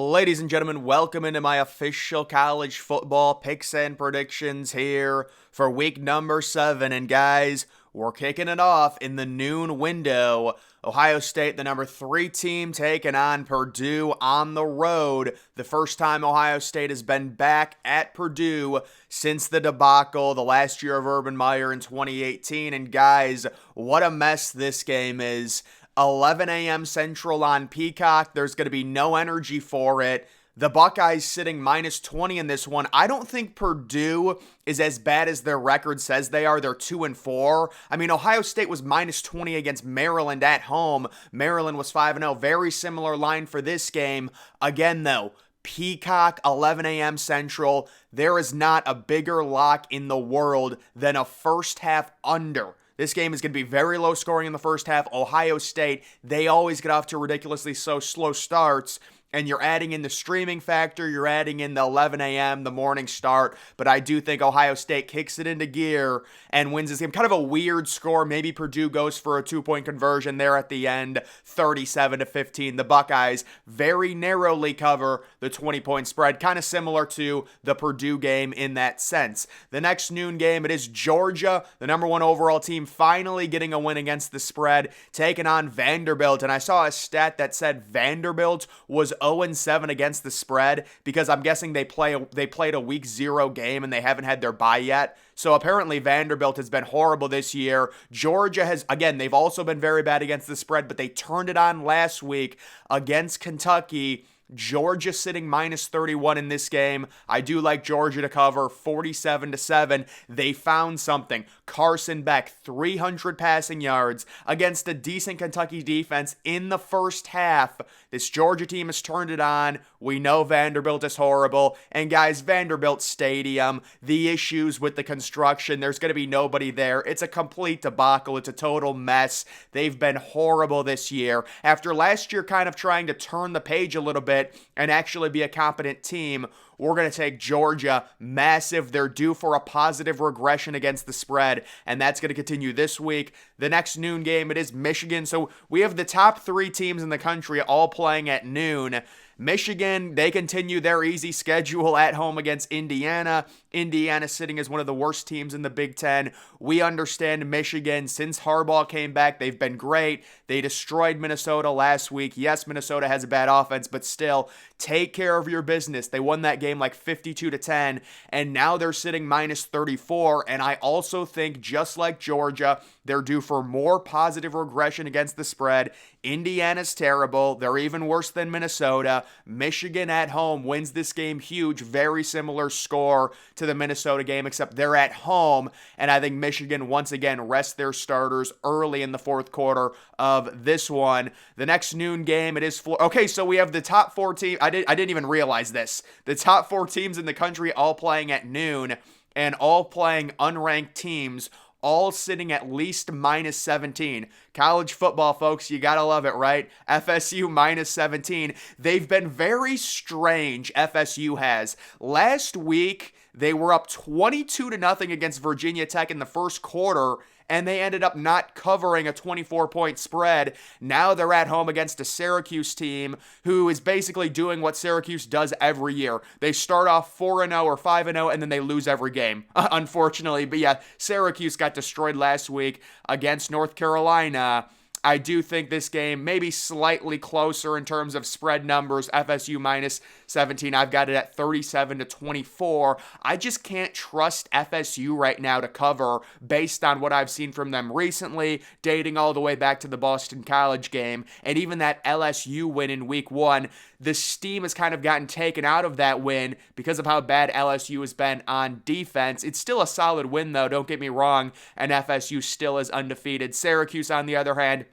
Ladies and gentlemen, welcome into my official college football picks and predictions here for week number 7. And guys, we're kicking it off in the noon window. Ohio State, the number 3 team, taking on Purdue on the road. The first time Ohio State has been back at Purdue since the debacle, the last year of Urban Meyer in 2018. And guys, what a mess this game is. 11 a.m. Central on Peacock. There's going to be no energy for it. The Buckeyes sitting minus 20 in this one. I don't think Purdue is as bad as their record says they are. They're 2-4. I mean, Ohio State was minus 20 against Maryland at home. Maryland was 5-0. Very similar line for this game. Again, though, Peacock, 11 a.m. Central. There is not a bigger lock in the world than a first half under. This game is going to be very low scoring in the first half. Ohio State, they always get off to ridiculously slow starts. And you're adding in the streaming factor, you're adding in the 11 a.m., the morning start. But I do think Ohio State kicks it into gear and wins this game. Kind of a weird score. Maybe Purdue goes for a 2-point conversion there at the end, 37-15. The Buckeyes very narrowly cover the 20-point spread. Kind of similar to the Purdue game in that sense. The next noon game, it is Georgia, the number 1 overall team, finally getting a win against the spread, taking on Vanderbilt. And I saw a stat that said Vanderbilt was 0-7 against the spread because I'm guessing they played a week 0 game and they haven't had their bye yet. So apparently Vanderbilt has been horrible this year. Georgia has, again, they've also been very bad against the spread, but they turned it on last week against Kentucky. Georgia sitting minus 31 in this game. I do like Georgia to cover 47-7. They found something. Carson Beck, 300 passing yards against a decent Kentucky defense in the first half. This Georgia team has turned it on. We know Vanderbilt is horrible. And guys, Vanderbilt Stadium, the issues with the construction, there's going to be nobody there. It's a complete debacle. It's a total mess. They've been horrible this year. After last year kind of trying to turn the page a little bit and actually be a competent team, we're going to take Georgia massive. They're due for a positive regression against the spread, and that's going to continue this week. The next noon game, it is Michigan. So we have the top 3 teams in the country all playing at noon. Michigan, they continue their easy schedule at home against Indiana. Indiana sitting as one of the worst teams in the Big Ten. We understand Michigan. Since Harbaugh came back, they've been great. They destroyed Minnesota last week. Yes, Minnesota has a bad offense, but still, take care of your business. They won that game like 52-10, and now they're sitting minus 34. And I also think, just like Georgia, they're due for more positive regression against the spread. Indiana's terrible. They're even worse than Minnesota. Michigan at home wins this game huge. Very similar score to the Minnesota game, except they're at home. And I think Michigan once again rests their starters early in the fourth quarter of this one. The next noon game, it is okay, so we have the top 4 teams. I didn't even realize this. The top 4 teams in the country all playing at noon and all playing unranked teams, all sitting at least minus 17. College football, folks, you gotta love it, right? FSU minus 17. They've been very strange, FSU has. Last week, they were up 22-0 against Virginia Tech in the first quarter, and they ended up not covering a 24-point spread. Now they're at home against a Syracuse team who is basically doing what Syracuse does every year. They start off 4-0 or 5-0, and then they lose every game, unfortunately. But yeah, Syracuse got destroyed last week against North Carolina. I do think this game may be slightly closer in terms of spread numbers. FSU minus 17. I've got it at 37-24. I just can't trust FSU right now to cover based on what I've seen from them recently, dating all the way back to the Boston College game, and even that LSU win in week 1. The steam has kind of gotten taken out of that win because of how bad LSU has been on defense. It's still a solid win, though, don't get me wrong, and FSU still is undefeated. Syracuse, on the other hand,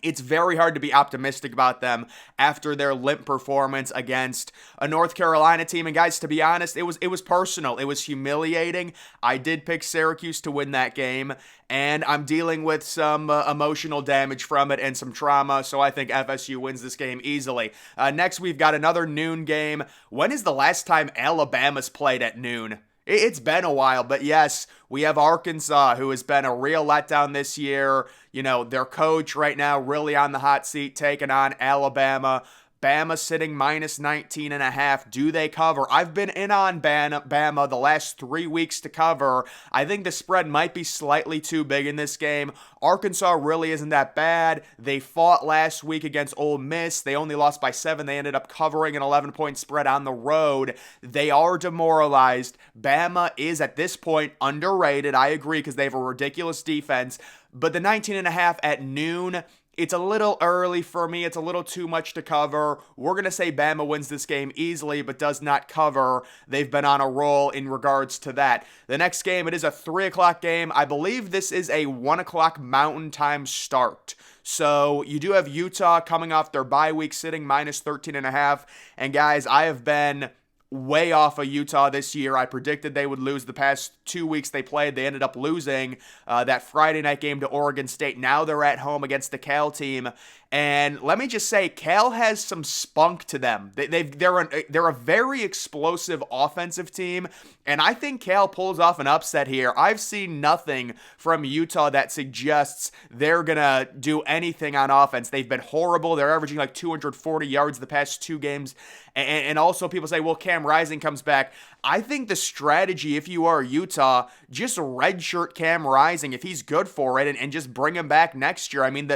it's very hard to be optimistic about them after their limp performance against a North Carolina team. And guys, to be honest, it was personal. It was humiliating. I did pick Syracuse to win that game, and I'm dealing with some emotional damage from it and some trauma, so I think FSU wins this game easily. Next, we've got another noon game. When is the last time Alabama's played at noon? It's been a while, but yes, we have Arkansas, who has been a real letdown this year. You know, their coach right now really on the hot seat, taking on Alabama. Bama sitting minus 19.5. Do they cover? I've been in on Bama the last 3 weeks to cover. I think the spread might be slightly too big in this game. Arkansas really isn't that bad. They fought last week against Ole Miss. They only lost by 7. They ended up covering an 11-point spread on the road. They are demoralized. Bama is at this point underrated. I agree because they have a ridiculous defense. But the 19.5 at noon, it's a little early for me. It's a little too much to cover. We're going to say Bama wins this game easily, but does not cover. They've been on a roll in regards to that. The next game, it is a 3 o'clock game. I believe this is a 1 o'clock Mountain Time start. So you do have Utah coming off their bye week sitting minus 13.5. And guys, I have been way off of Utah this year. I predicted they would lose the past 2 weeks they played. They ended up losing that Friday night game to Oregon State. Now they're at home against the Cal team. And let me just say, Cal has some spunk to them. They're a very explosive offensive team, and I think Cal pulls off an upset here. I've seen nothing from Utah that suggests they're going to do anything on offense. They've been horrible. They're averaging like 240 yards the past 2 games. And also people say, well, Cam Rising comes back. I think the strategy, if you are Utah, just redshirt Cam Rising if he's good for it and just bring him back next year. I mean,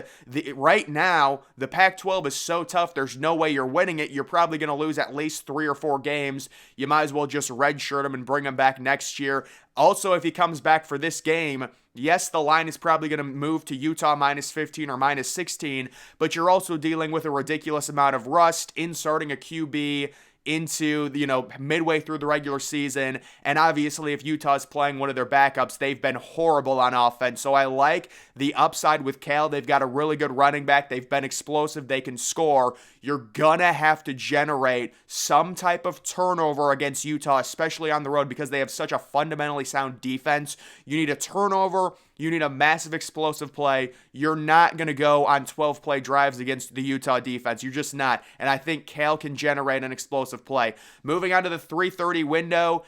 right now, the Pac-12 is so tough, there's no way you're winning it. You're probably going to lose at least 3 or 4 games. You might as well just redshirt him and bring him back next year. Also, if he comes back for this game, yes, the line is probably going to move to Utah minus 15 or minus 16, but you're also dealing with a ridiculous amount of rust, inserting a QB into, midway through the regular season. And obviously, if Utah's playing one of their backups, they've been horrible on offense. So I like the upside with Cal. They've got a really good running back. They've been explosive. They can score. You're gonna have to generate some type of turnover against Utah, especially on the road, because they have such a fundamentally sound defense. You need a turnover. You need a massive explosive play. You're not going to go on 12-play drives against the Utah defense. You're just not. And I think Cal can generate an explosive play. Moving on to the 3:30 window,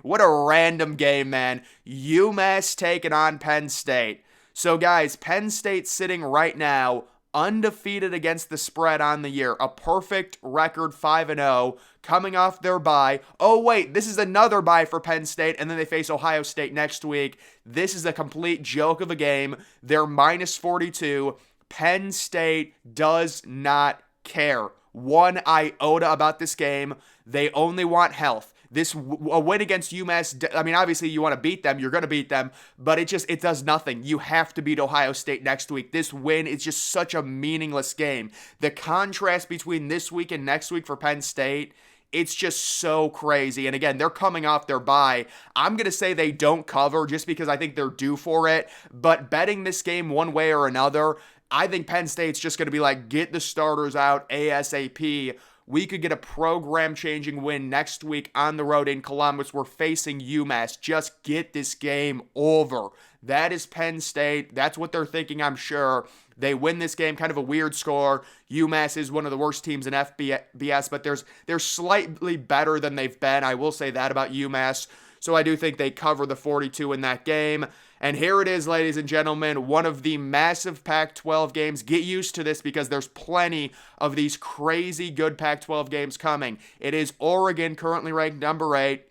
what a random game, man. UMass taking on Penn State. So, guys, Penn State sitting right now undefeated against the spread on the year. A perfect record, 5-0, coming off their bye. Oh, wait, this is another bye for Penn State, and then they face Ohio State next week. This is a complete joke of a game. They're minus 42. Penn State does not care one iota about this game. They only want health. A win against UMass, I mean, obviously you want to beat them, you're going to beat them, but it does nothing. You have to beat Ohio State next week. This win is just such a meaningless game. The contrast between this week and next week for Penn State, it's just so crazy. And again, they're coming off their bye. I'm going to say they don't cover just because I think they're due for it, but betting this game one way or another, I think Penn State's just going to be like, get the starters out ASAP. We could get a program-changing win next week on the road in Columbus. We're facing UMass. Just get this game over. That is Penn State. That's what they're thinking, I'm sure. They win this game, kind of a weird score. UMass is one of the worst teams in FBS, but they're slightly better than they've been. I will say that about UMass. So I do think they cover the 42 in that game. And here it is, ladies and gentlemen, one of the massive Pac-12 games. Get used to this because there's plenty of these crazy good Pac-12 games coming. It is Oregon, currently ranked number 8,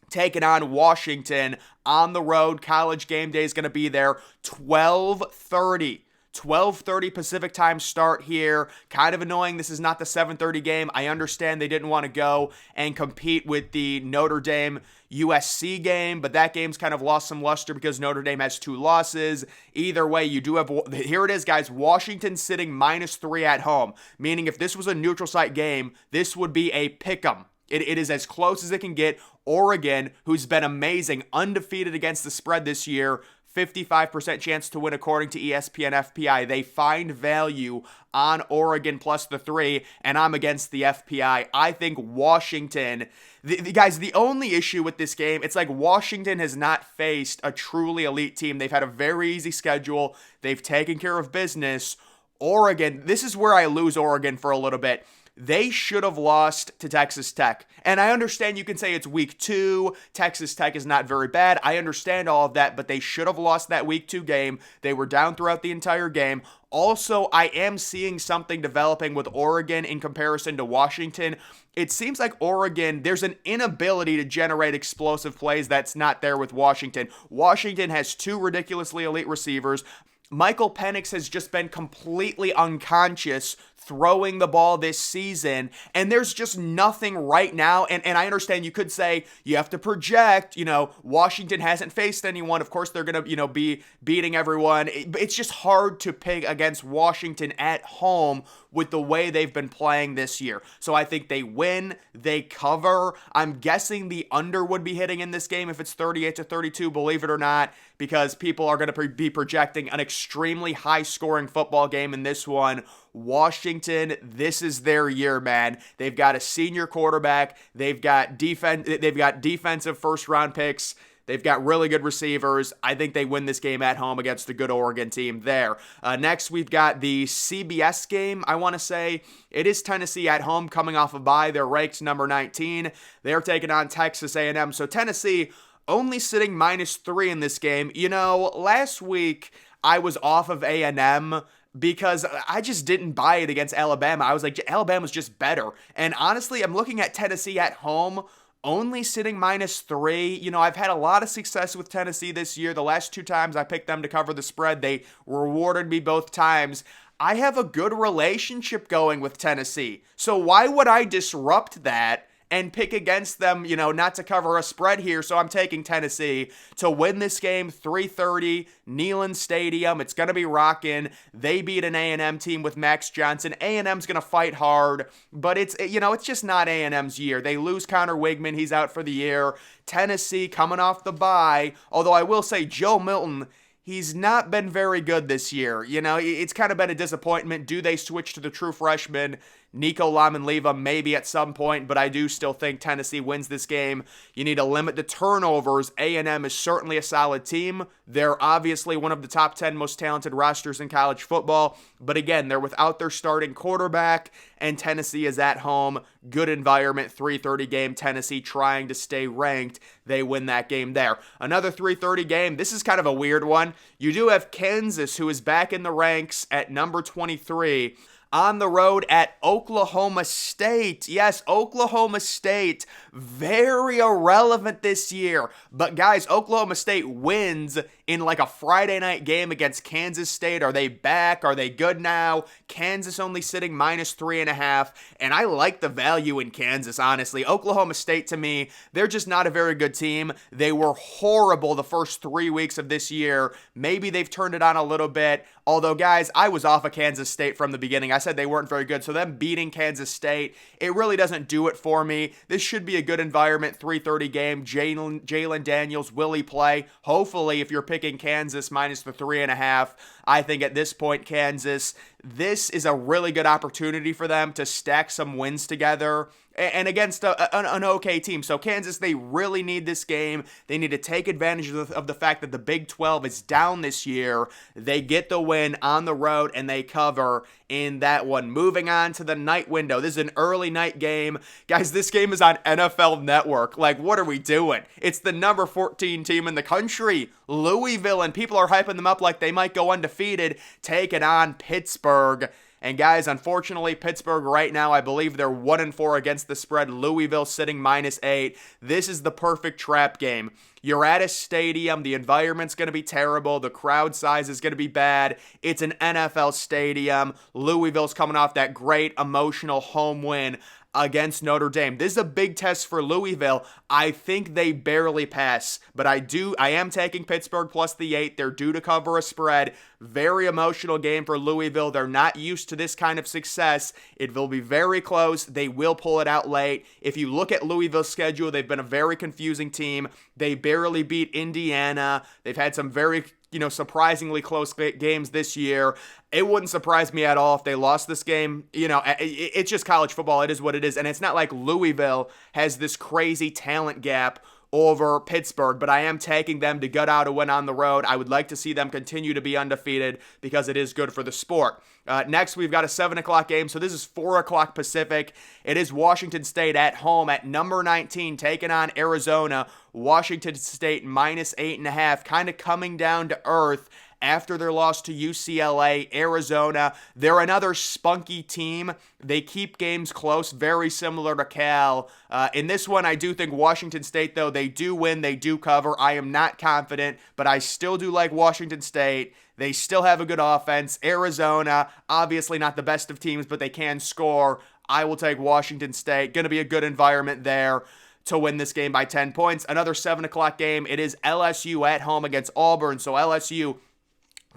taking on Washington on the road. College game day is going to be there. 12:30 Pacific time start here. Kind of annoying. This is not the 7:30 game. I understand they didn't want to go and compete with the Notre Dame USC game, but that game's kind of lost some luster because Notre Dame has 2 losses. Either way, you do have, here it is, guys, Washington sitting -3 at home, meaning if this was a neutral site game, this would be a pick'em. It is as close as it can get. Oregon, who's been amazing, undefeated against the spread this year, 55% chance to win according to ESPN FPI. They find value on Oregon plus the 3, and I'm against the FPI. I think Washington, guys, the only issue with this game, it's like Washington has not faced a truly elite team. They've had a very easy schedule. They've taken care of business. Oregon, this is where I lose Oregon for a little bit. they should have lost to Texas Tech. And I understand you can say it's week 2, Texas Tech is not very bad. I understand all of that, but they should have lost that week 2 game. They were down throughout the entire game. Also, I am seeing something developing with Oregon in comparison to Washington. It seems like Oregon, there's an inability to generate explosive plays that's not there with Washington. Washington has 2 ridiculously elite receivers. Michael Penix has just been completely unconscious throwing the ball this season, and there's just nothing right now. And I understand you could say you have to project, Washington hasn't faced anyone. Of course, they're going to, be beating everyone. It's just hard to pick against Washington at home with the way they've been playing this year. So I think they win, they cover. I'm guessing the under would be hitting in this game if it's 38-32, believe it or not, because people are going to be projecting an extremely high-scoring football game in this one. Washington, this is their year, man. They've got a senior quarterback. They've got defensive first-round picks. They've got really good receivers. I think they win this game at home against a good Oregon team there. Next, we've got the CBS game, I want to say. It is Tennessee at home coming off a bye. They're ranked number 19. They're taking on Texas A&M. So Tennessee only sitting -3 in this game. Last week I was off of A&M because I just didn't buy it against Alabama. I was like, Alabama's just better. And honestly, I'm looking at Tennessee at home, only sitting -3. I've had a lot of success with Tennessee this year. The last 2 times I picked them to cover the spread, they rewarded me both times. I have a good relationship going with Tennessee. So why would I disrupt that and pick against them, not to cover a spread here? So I'm taking Tennessee to win this game, 3:30, Neyland Stadium. It's going to be rocking. They beat an A&M team with Max Johnson. A&M's going to fight hard, but it's just not A&M's year. They lose Connor Wigman. He's out for the year. Tennessee coming off the bye, although I will say Joe Milton, he's not been very good this year. It's kind of been a disappointment. Do they switch to the true freshman, Nico Lamanleva, maybe at some point, but I do still think Tennessee wins this game. You need to limit the turnovers. A&M is certainly a solid team. They're obviously one of the top 10 most talented rosters in college football, but again, they're without their starting quarterback, and Tennessee is at home. Good environment, 3:30 game. Tennessee trying to stay ranked. They win that game there. Another 3:30 game. This is kind of a weird one. You do have Kansas, who is back in the ranks at number 23. On the road at Oklahoma State. Yes, Oklahoma State, very irrelevant this year. But guys, Oklahoma State wins in like a Friday night game against Kansas State. Are they back? Are they good now? Kansas only sitting -3.5. And I like the value in Kansas, honestly. Oklahoma State, to me, they're just not a very good team. They were horrible the first 3 weeks of this year. Maybe they've turned it on a little bit. Although, guys, I was off of Kansas State from the beginning. I said they weren't very good, so them beating Kansas State, it really doesn't do it for me. This should be a good environment, 3:30 game. Jalen Daniels, will he play? Hopefully, if you're picking Kansas minus the 3.5, I think at this point, Kansas, this is a really good opportunity for them to stack some wins together and against an okay team. So Kansas, they really need this game. They need to take advantage of the fact that the Big 12 is down this year. They get the win on the road and they cover in that one. Moving on to the night window. This is an early night game. Guys, this game is on NFL Network. Like, what are we doing? It's the number 14 team in the country, Louisville, and people are hyping them up like they might go undefeated, taking on Pittsburgh. And guys, unfortunately, Pittsburgh right now, I believe they're 1-4 against the spread. Louisville sitting -8. This is the perfect trap game. You're at a stadium. The environment's going to be terrible. The crowd size is going to be bad. It's an NFL stadium. Louisville's coming off that great emotional home win against Notre Dame. This is a big test for Louisville. I think they barely pass, but I am taking Pittsburgh plus the 8. They're due to cover a spread. Very emotional game for Louisville. They're not used to this kind of success. It will be very close. They will pull it out late. If you look at Louisville's schedule, they've been a very confusing team. They barely beat Indiana. They've had some very surprisingly close games this year. It wouldn't surprise me at all if they lost this game. It's just college football. It is what it is. And it's not like Louisville has this crazy talent gap over Pittsburgh, but I am taking them to gut out a win on the road. I would like to see them continue to be undefeated because it is good for the sport. Next, we've got a 7 o'clock game, so this is 4 o'clock Pacific. It is Washington State at home at number 19, taking on Arizona. Washington State minus 8.5, kind of coming down to earth after their loss to UCLA. Arizona, they're another spunky team. They keep games close, very similar to Cal. In this one, I do think Washington State, though, they do win, they do cover. I am not confident, but I still do like Washington State. They still have a good offense. Arizona, obviously not the best of teams, but they can score. I will take Washington State. Going to be a good environment there to win this game by 10 points. Another 7 o'clock game. It is LSU at home against Auburn. So LSU,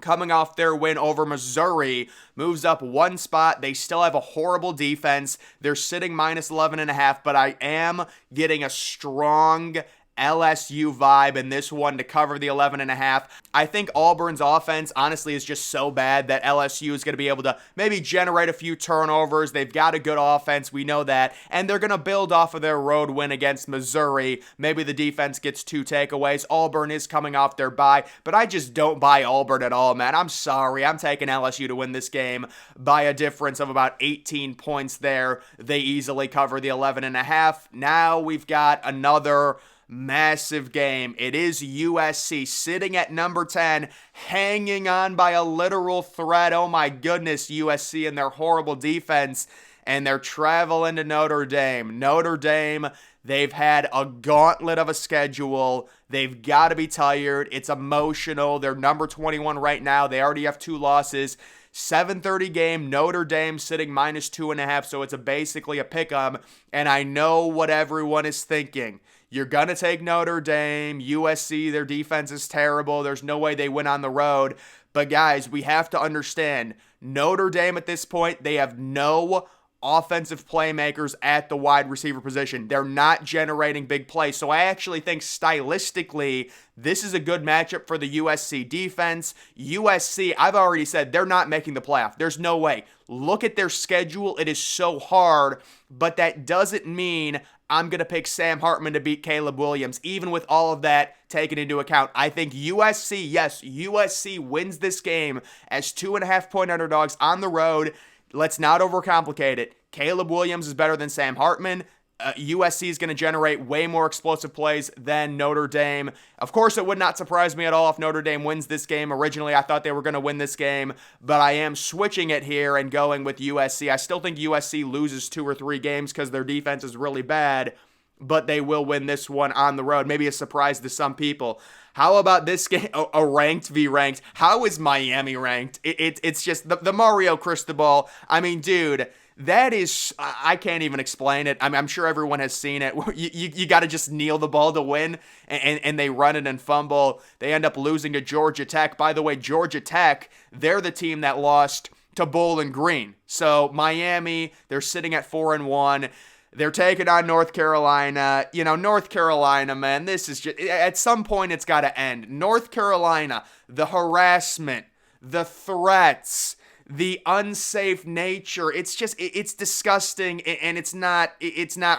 coming off their win over Missouri, moves up one spot. They still have a horrible defense. They're sitting minus 11.5, but I am getting a strong LSU vibe in this one to cover the 11.5. I think Auburn's offense, honestly, is just so bad that LSU is going to be able to maybe generate a few turnovers. They've got a good offense. We know that. And they're going to build off of their road win against Missouri. Maybe the defense gets 2 takeaways. Auburn is coming off their bye, but I just don't buy Auburn at all, man. I'm sorry. I'm taking LSU to win this game by a difference of about 18 points there. They easily cover the 11.5. Now we've got another massive game. It is USC sitting at number 10, hanging on by a literal thread. Oh my goodness, USC and their horrible defense. And they're traveling to Notre Dame. Notre Dame, they've had a gauntlet of a schedule. They've got to be tired. It's emotional. They're number 21 right now. They already have 2 losses. 7:30 game, Notre Dame sitting minus 2.5, so it's basically a pick-em. And I know what everyone is thinking. You're going to take Notre Dame. USC, their defense is terrible. There's no way they win on the road. But guys, we have to understand, Notre Dame at this point, they have no offensive playmakers at the wide receiver position. They're not generating big plays. So I actually think stylistically, this is a good matchup for the USC defense. USC, I've already said, they're not making the playoff. There's no way. Look at their schedule. It is so hard, but that doesn't mean I'm going to pick Sam Hartman to beat Caleb Williams, even with all of that taken into account. I think USC, yes, USC wins this game as 2.5-point underdogs on the road. Let's not overcomplicate it. Caleb Williams is better than Sam Hartman. USC is going to generate way more explosive plays than Notre Dame. Of course, it would not surprise me at all if Notre Dame wins this game. Originally, I thought they were going to win this game, but I am switching it here and going with USC. I still think USC loses 2 or 3 games because their defense is really bad, but they will win this one on the road. Maybe a surprise to some people. How about this game? A ranked v. ranked. How is Miami ranked? It's just the Mario Cristobal. I mean, dude, that is, I can't even explain it. I'm sure everyone has seen it. You got to just kneel the ball to win, and they run it and fumble. They end up losing to Georgia Tech. By the way, Georgia Tech, they're the team that lost to Bowling Green. So Miami, they're sitting at 4-1. They're taking on North Carolina. You know, North Carolina, man, this is just, at some point it's got to end. North Carolina, the harassment, the threats, the unsafe nature, it's just, it's disgusting, and it's not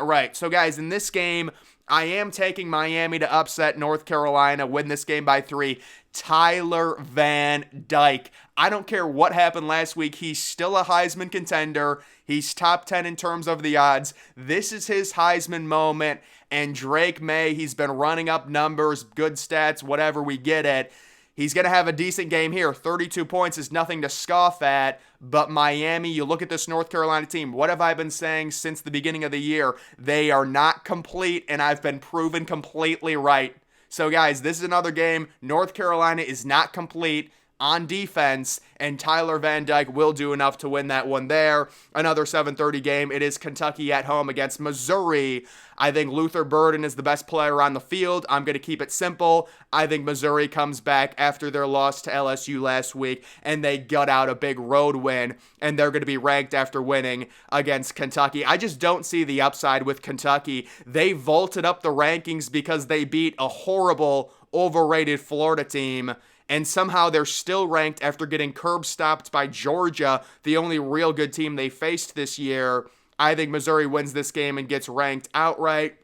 right. So guys, in this game, I am taking Miami to upset North Carolina, win this game by 3. Tyler Van Dyke. I don't care what happened last week. He's still a Heisman contender. He's top 10 in terms of the odds. This is his Heisman moment. And Drake May, he's been running up numbers, good stats, whatever, we get it. He's going to have a decent game here. 32 points is nothing to scoff at. But Miami, you look at this North Carolina team. What have I been saying since the beginning of the year? They are not complete, and I've been proven completely right. So guys, this is another game. North Carolina is not complete on defense, and Tyler Van Dyke will do enough to win that one there. Another 7:30 game. It is Kentucky at home against Missouri. I think Luther Burden is the best player on the field. I'm going to keep it simple. I think Missouri comes back after their loss to LSU last week, and they gut out a big road win, and they're going to be ranked after winning against Kentucky. I just don't see the upside with Kentucky. They vaulted up the rankings because they beat a horrible, overrated Florida team, and somehow they're still ranked after getting curb stopped by Georgia, the only real good team they faced this year. I think Missouri wins this game and gets ranked outright.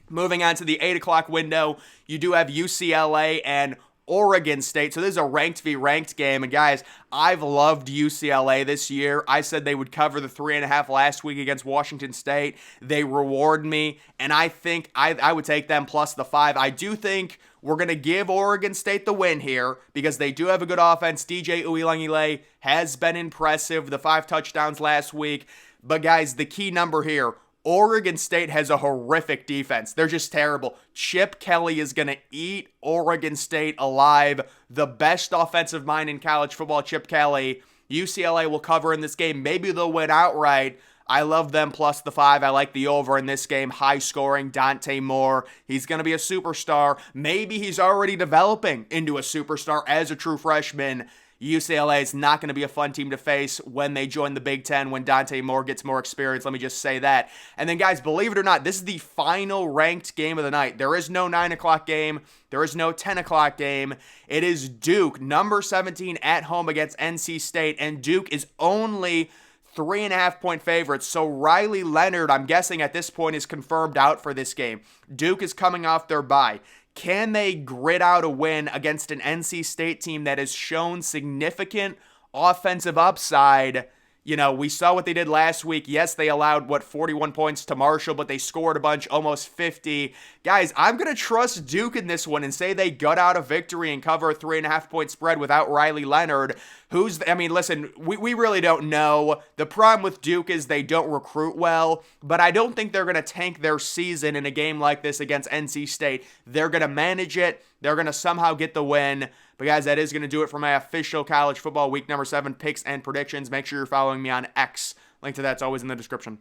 Moving on to the 8 o'clock window, you do have UCLA and Oregon State. So this is a ranked v. ranked game. And guys, I've loved UCLA this year. I said they would cover the 3.5 last week against Washington State. They reward me, and I think I would take them plus the 5. I do think we're going to give Oregon State the win here because they do have a good offense. DJ Uiagalelei has been impressive. The 5 touchdowns last week. But guys, the key number here, Oregon State has a horrific defense. They're just terrible. Chip Kelly is going to eat Oregon State alive. The best offensive mind in college football, Chip Kelly. UCLA will cover in this game. Maybe they'll win outright. I love them plus the 5. I like the over in this game. High scoring, Dante Moore. He's going to be a superstar. Maybe he's already developing into a superstar as a true freshman. UCLA is not going to be a fun team to face when they join the Big Ten, when Dante Moore gets more experience. Let me just say that. And then, guys, believe it or not, this is the final ranked game of the night. There is no 9 o'clock game. There is no 10 o'clock game. It is Duke, number 17, at home against NC State. And Duke is only 3.5-point favorites. So Riley Leonard, I'm guessing at this point, is confirmed out for this game. Duke is coming off their bye. Can they grit out a win against an NC State team that has shown significant offensive upside? You know, we saw what they did last week. Yes, they allowed, 41 points to Marshall, but they scored a bunch, almost 50. Guys, I'm going to trust Duke in this one and say they gut out a victory and cover a 3.5-point spread without Riley Leonard. Listen, we really don't know. The problem with Duke is they don't recruit well, but I don't think they're going to tank their season in a game like this against NC State. They're going to manage it. They're going to somehow get the win. But guys, that is going to do it for my official college football week number 7 picks and predictions. Make sure you're following me on X. Link to that's always in the description.